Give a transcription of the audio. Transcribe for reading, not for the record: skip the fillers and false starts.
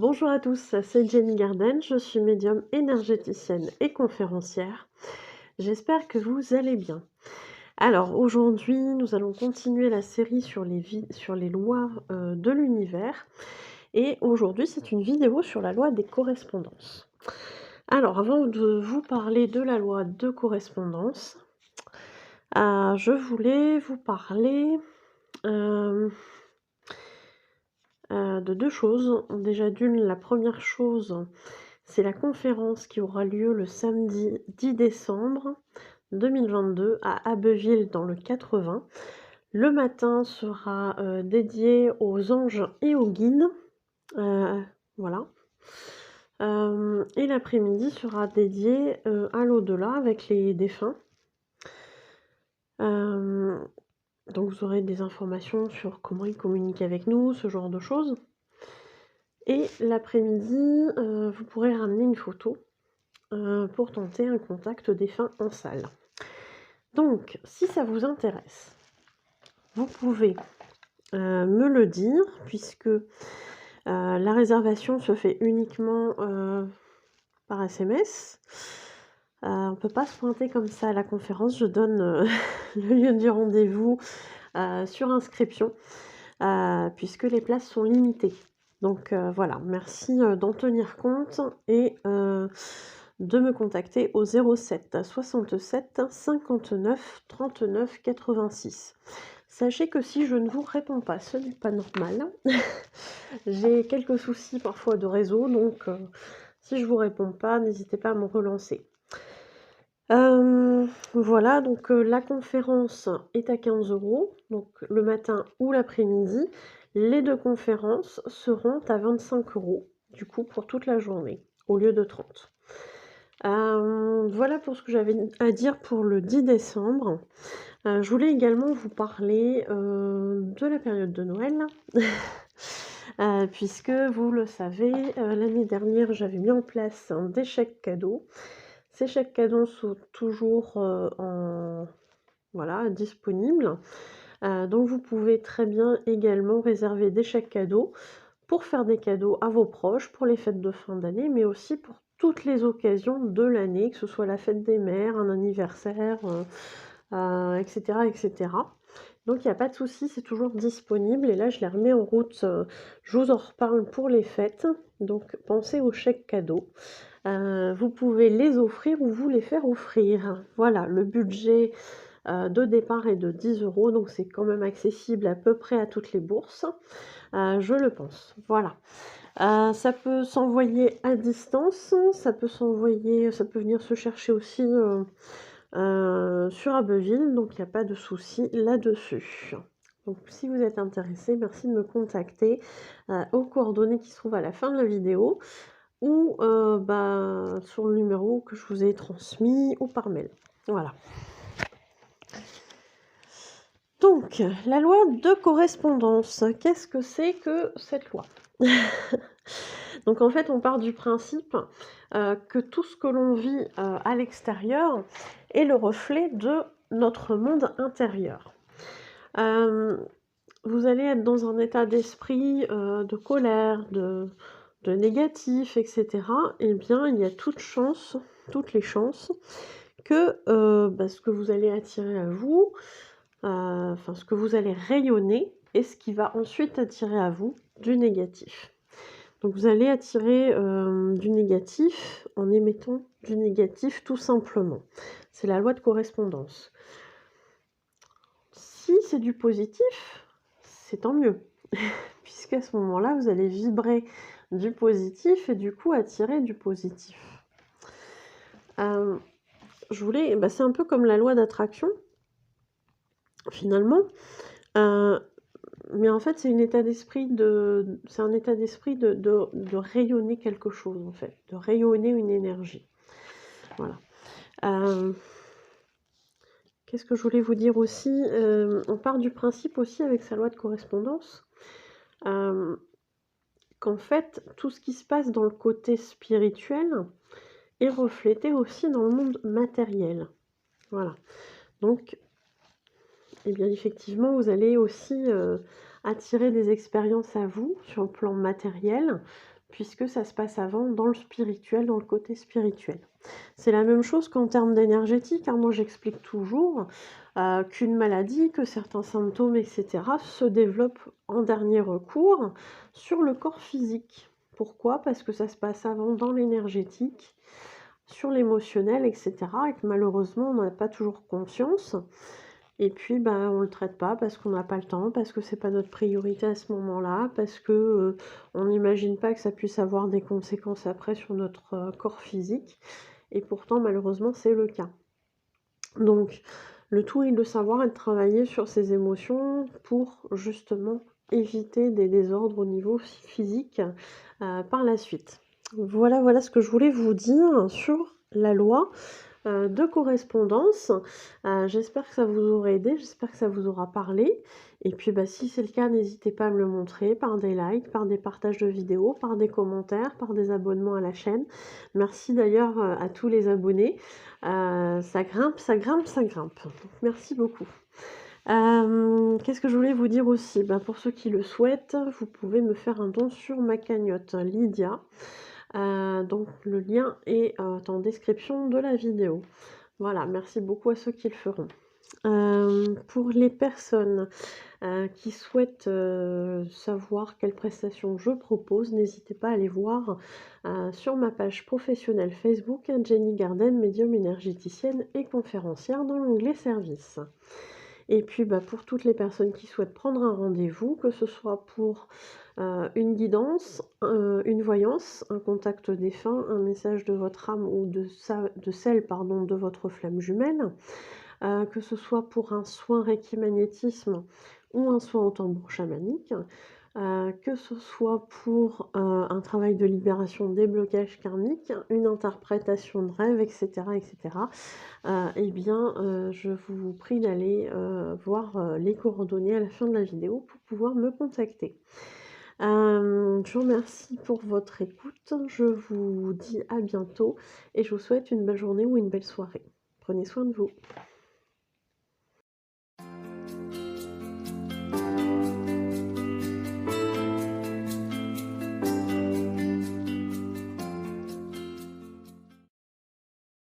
Bonjour à tous, c'est Jenny Garden, je suis médium énergéticienne et conférencière. J'espère que vous allez bien. Alors aujourd'hui, nous allons continuer la série sur les lois de l'univers. Et aujourd'hui, c'est une vidéo sur la loi des correspondances. Alors avant de vous parler de la loi de correspondance, je voulais vous parler de deux choses. Déjà la première chose, c'est la conférence qui aura lieu le samedi 10 décembre 2022 à Abbeville dans le 80. Le matin sera dédié aux anges et aux guides. Voilà. Et l'après-midi sera dédié à l'au-delà avec les défunts. Donc vous aurez des informations sur comment ils communiquent avec nous, ce genre de choses. Et l'après-midi, vous pourrez ramener une photo pour tenter un contact défunt en salle. Donc, si ça vous intéresse, vous pouvez me le dire, puisque la réservation se fait uniquement par SMS. On ne peut pas se pointer comme ça à la conférence. Je donne le lieu du rendez-vous sur inscription, puisque les places sont limitées. Donc voilà, merci d'en tenir compte et de me contacter au 07 67 59 39 86. Sachez que si je ne vous réponds pas, ce n'est pas normal. J'ai quelques soucis parfois de réseau, donc si je ne vous réponds pas, n'hésitez pas à me relancer. Voilà, donc la conférence est à 15 €, donc le matin ou l'après-midi. Les deux conférences seront à 25 €, du coup, pour toute la journée, au lieu de 30. Voilà pour ce que j'avais à dire pour le 10 décembre. Je voulais également vous parler de la période de Noël. Puisque vous le savez, l'année dernière, j'avais mis en place des chèques cadeaux. Ces chèques cadeaux sont toujours disponibles. Donc vous pouvez très bien également réserver des chèques cadeaux pour faire des cadeaux à vos proches pour les fêtes de fin d'année, mais aussi pour toutes les occasions de l'année, que ce soit la fête des mères, un anniversaire, etc., etc. Donc il n'y a pas de souci, c'est toujours disponible. Et là, je les remets en route. Je vous en reparle pour les fêtes. Donc pensez aux chèques cadeaux. Vous pouvez les offrir ou vous les faire offrir. Voilà, le budget de départ est de 10 €, donc c'est quand même accessible à peu près à toutes les bourses, je le pense. Voilà. Ça peut s'envoyer à distance, ça peut venir se chercher aussi sur Abbeville, donc il n'y a pas de souci là-dessus. Donc si vous êtes intéressé, merci de me contacter aux coordonnées qui se trouvent à la fin de la vidéo ou sur le numéro que je vous ai transmis ou par mail. Voilà. Donc, la loi de correspondance, qu'est-ce que c'est que cette loi? Donc en fait, on part du principe que tout ce que l'on vit à l'extérieur est le reflet de notre monde intérieur. Vous allez être dans un état d'esprit de colère, de négatif, etc. Eh bien, il y a toutes les chances que ce que vous allez attirer à vous, ce que vous allez rayonner est ce qui va ensuite attirer à vous du négatif. Donc vous allez attirer du négatif en émettant du négatif tout simplement. C'est la loi de correspondance. Si c'est du positif, c'est tant mieux. Puisqu'à ce moment-là, vous allez vibrer du positif et du coup attirer du positif. C'est un peu comme la loi d'attraction, finalement. Mais en fait, c'est un état d'esprit de rayonner quelque chose, en fait, de rayonner une énergie. Voilà. Qu'est-ce que je voulais vous dire aussi? On part du principe aussi avec sa loi de correspondance, qu'en fait, tout ce qui se passe dans le côté spirituel est reflété aussi dans le monde matériel. Voilà. Donc, bien effectivement, vous allez aussi attirer des expériences à vous sur le plan matériel, puisque ça se passe avant dans le spirituel, dans le côté spirituel. C'est la même chose qu'en termes d'énergétique, hein. Moi, j'explique toujours qu'une maladie, que certains symptômes, etc., se développent en dernier recours sur le corps physique. Pourquoi? Parce que ça se passe avant dans l'énergétique, sur l'émotionnel, etc., et que malheureusement, on n'a pas toujours conscience. Et puis, ben, on le traite pas parce qu'on n'a pas le temps, parce que c'est pas notre priorité à ce moment-là, parce que on n'imagine pas que ça puisse avoir des conséquences après sur notre corps physique. Et pourtant, malheureusement, c'est le cas. Donc, le tout est de savoir et de travailler sur ses émotions pour justement éviter des désordres au niveau physique par la suite. Voilà ce que je voulais vous dire sur la loi de correspondance. J'espère que ça vous aura aidé, j'espère que ça vous aura parlé. Et puis bah, si c'est le cas, n'hésitez pas à me le montrer par des likes, par des partages de vidéos, par des commentaires, par des abonnements à la chaîne. Merci d'ailleurs à tous les abonnés. Ça grimpe, ça grimpe, ça grimpe. Donc, merci beaucoup. Qu'est-ce que je voulais vous dire aussi? Ben, pour ceux qui le souhaitent, vous pouvez me faire un don sur ma cagnotte Lydia. Donc le lien est en description de la vidéo. Voilà, merci beaucoup à ceux qui le feront. Pour les personnes qui souhaitent savoir quelles prestations je propose, n'hésitez pas à aller voir sur ma page professionnelle Facebook, Jenny Garden, médium énergéticienne et conférencière dans l'onglet service. Et puis bah, pour toutes les personnes qui souhaitent prendre un rendez-vous, que ce soit pour une guidance, une voyance, un contact défunt, un message de votre âme ou de celle de votre flamme jumelle, que ce soit pour un soin Reiki magnétisme ou un soin au tambour chamanique, que ce soit pour un travail de libération des blocages karmiques, une interprétation de rêve, etc., etc., eh bien, je vous prie d'aller voir les coordonnées à la fin de la vidéo pour pouvoir me contacter. Je vous remercie pour votre écoute, je vous dis à bientôt et je vous souhaite une belle journée ou une belle soirée. Prenez soin de vous.